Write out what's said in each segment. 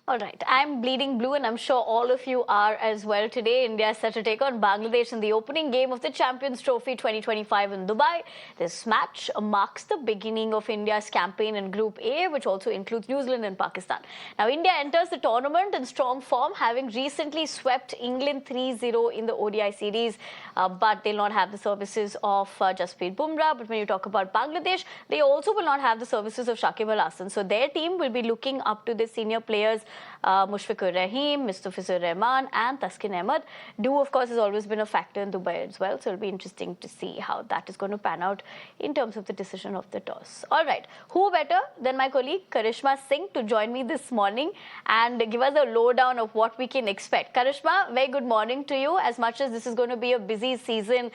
All right, I'm bleeding blue, and I'm sure all of you are as well. Today, India is set to take on Bangladesh in the opening game of the Champions Trophy 2025 in Dubai. This match marks the beginning of India's campaign in Group A, which also includes New Zealand and Pakistan. Now, India enters the tournament in strong form, having recently swept England 3-0 in the ODI series, but they'll not have the services of Jasprit Bumrah. But when you talk about Bangladesh, they also will not have the services of Shakib Al Hasan. So their team will be looking up to the senior players Mushfiqur Rahim, Mustafizur Rahman, and Taskin Ahmed. Do, of course, has always been a factor in Dubai as well, so it'll be interesting to see how that is going to pan out in terms of the decision of the toss. All right, who better than my colleague Karishma Singh to join me this morning and give us a lowdown of what we can expect. Karishma, very good morning to you. As much as this is going to be a busy season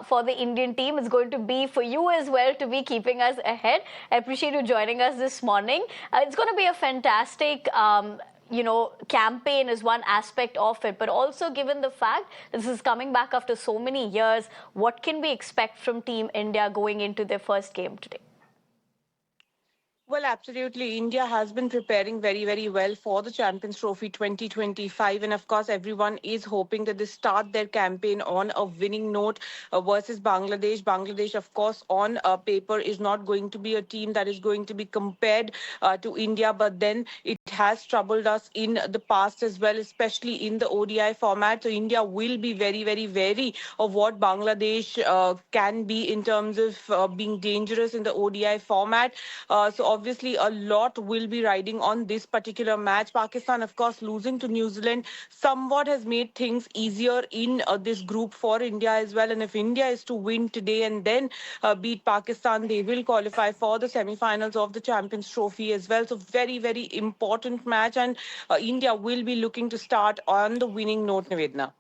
for the Indian team, it's going to be for you as well to be keeping us ahead. I appreciate you joining us this morning. It's going to be a fantastic campaign is one aspect of it, but also given the fact this is coming back after so many years, what can we expect from Team India going into their first game today? Well, absolutely. India has been preparing very, very well for the Champions Trophy 2025. And of course, everyone is hoping that they start their campaign on a winning note versus Bangladesh. Bangladesh, of course, on paper is not going to be a team that is going to be compared to India. But then it has troubled us in the past as well, especially in the ODI format. So India will be very, very wary of what Bangladesh can be in terms of being dangerous in the ODI format. So obviously a lot will be riding on this particular match. Pakistan, of course, losing to New Zealand somewhat has made things easier in this group for India as well. And if India is to win today and then beat Pakistan, they will qualify for the semi-finals of the Champions Trophy as well. So very, very important match, and India will be looking to start on the winning note, Nivedna.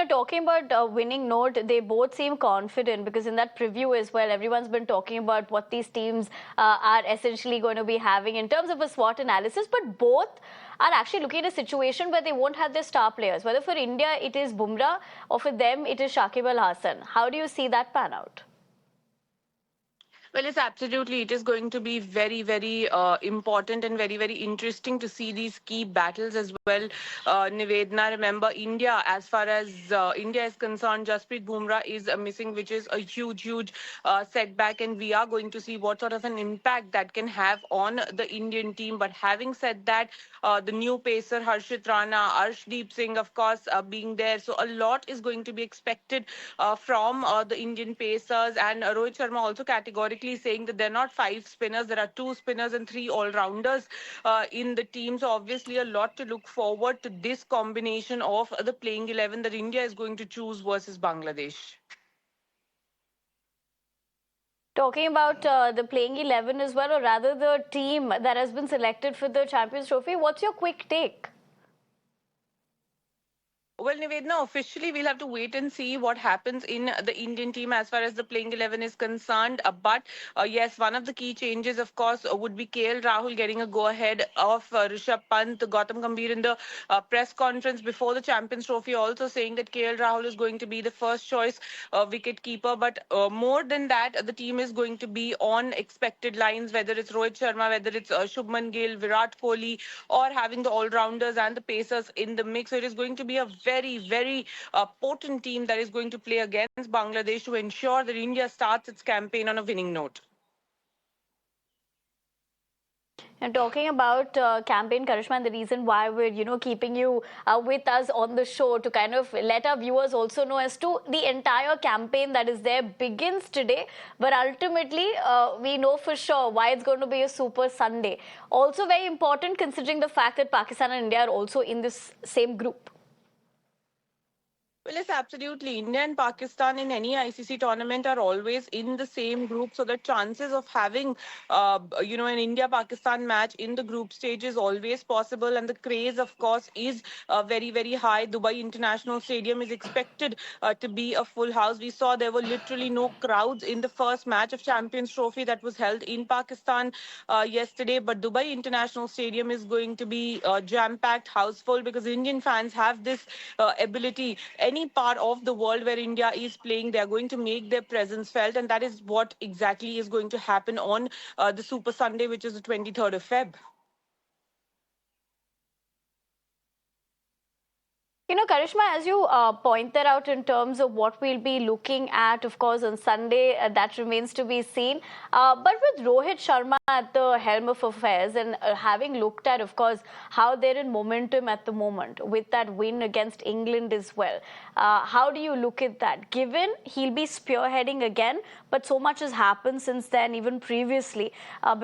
Talking about winning note, they both seem confident because in that preview as well, everyone's been talking about what these teams are essentially going to be having in terms of a SWOT analysis, but both are actually looking at a situation where they won't have their star players. Whether for India it is Bumrah or for them it is Shakib Al Hasan. How do you see that pan out? Well, it's absolutely. It is going to be very, very important and very, very interesting to see these key battles as well. Nivedna, remember, India, as far as India is concerned, Jasprit Bumrah is missing, which is a huge, huge setback. And we are going to see what sort of an impact that can have on the Indian team. But having said that, the new pacer, Harshit Rana, Arshdeep Singh, of course, being there. So a lot is going to be expected from the Indian pacers. And Rohit Sharma also categorically saying that they're not five spinners, there are two spinners and three all-rounders in the team. So obviously a lot to look forward to this combination of the playing 11 that India is going to choose versus Bangladesh. Talking about the playing 11 as well, or rather the team that has been selected for the Champions Trophy, what's your quick take? Well, Nivedna, officially we'll have to wait and see what happens in the Indian team as far as the playing 11 is concerned. But yes, one of the key changes, of course, would be KL Rahul getting a go-ahead of Rishabh Pant, Gautam Gambhir in the press conference before the Champions Trophy, also saying that KL Rahul is going to be the first choice wicket keeper. But more than that, the team is going to be on expected lines, whether it's Rohit Sharma, whether it's Shubman Gill, Virat Kohli, or having the all-rounders and the pacers in the mix. So it is going to be a very, very potent team that is going to play against Bangladesh to ensure that India starts its campaign on a winning note. And talking about campaign, Karishma, and the reason why we're keeping you with us on the show to kind of let our viewers also know as to the entire campaign that is there begins today. But ultimately, we know for sure why it's going to be a super Sunday. Also very important considering the fact that Pakistan and India are also in this same group. Well, yes, absolutely. India and Pakistan in any ICC tournament are always in the same group, so the chances of having, an India-Pakistan match in the group stage is always possible, and the craze, of course, is very, very high. Dubai International Stadium is expected to be a full house. We saw there were literally no crowds in the first match of Champions Trophy that was held in Pakistan yesterday, but Dubai International Stadium is going to be jam-packed, house full, because Indian fans have this ability any part of the world where India is playing, they are going to make their presence felt, and that is what exactly is going to happen on the Super Sunday, which is the 23rd of Feb. You know, Karishma, as you pointed out in terms of what we'll be looking at, of course, on Sunday, that remains to be seen. But with Rohit Sharma at the helm of affairs and having looked at, of course, how they're in momentum at the moment with that win against England as well, how do you look at that? Given he'll be spearheading again, but so much has happened since then, even previously,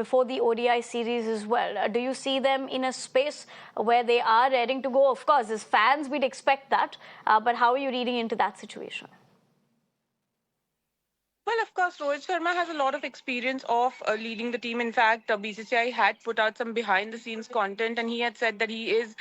before the ODI series as well. Do you see them in a space where they are ready to go? Of course, as fans, we'd expect that, but how are you reading into that situation? Well, of course, Rohit Sharma has a lot of experience of leading the team. In fact, BCCI had put out some behind-the-scenes content, and he had said that he is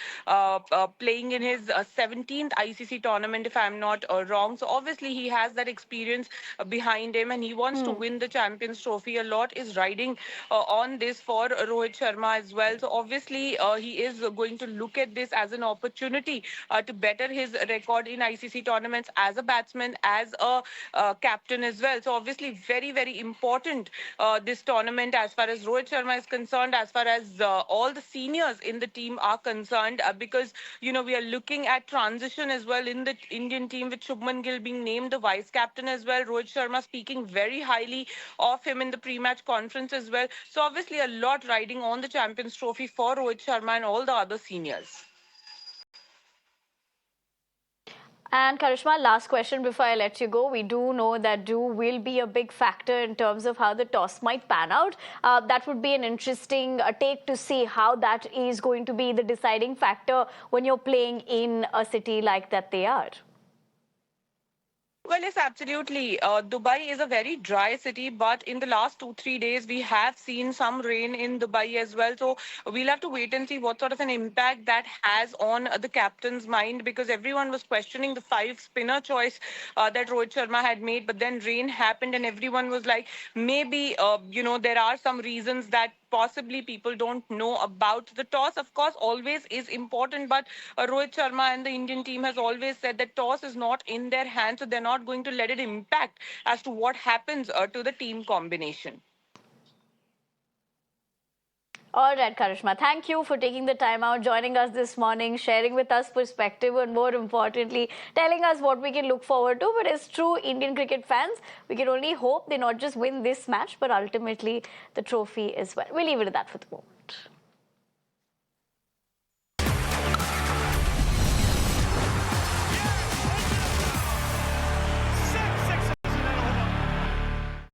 playing in his 17th ICC tournament, if I'm not wrong. So obviously, he has that experience behind him, and he wants to win the Champions Trophy. A lot is riding on this for Rohit Sharma as well. So obviously, he is going to look at this as an opportunity to better his record in ICC tournaments as a batsman, as a captain as well. So obviously very, very important this tournament as far as Rohit Sharma is concerned, as far as all the seniors in the team are concerned, because, you know, we are looking at transition as well in the Indian team with Shubman Gill being named the vice captain as well. Rohit Sharma speaking very highly of him in the pre-match conference as well. So obviously a lot riding on the Champions Trophy for Rohit Sharma and all the other seniors. And Karishma, last question before I let you go. We do know that dew will be a big factor in terms of how the toss might pan out. That would be an interesting take to see how that is going to be the deciding factor when you're playing in a city like that they are. Well, yes, absolutely. Dubai is a very dry city, but in the last 2, 3 days, we have seen some rain in Dubai as well. So we'll have to wait and see what sort of an impact that has on the captain's mind, because everyone was questioning the five spinner choice that Rohit Sharma had made. But then rain happened, and everyone was like, maybe, there are some reasons that possibly people don't know about. The toss, of course, always is important, but Rohit Sharma and the Indian team has always said that toss is not in their hands, so they're not going to let it impact as to what happens to the team combination. All right, Karishma, thank you for taking the time out, joining us this morning, sharing with us perspective, and more importantly, telling us what we can look forward to. But as true Indian cricket fans, we can only hope they not just win this match, but ultimately the trophy as well. We'll leave it at that for the moment.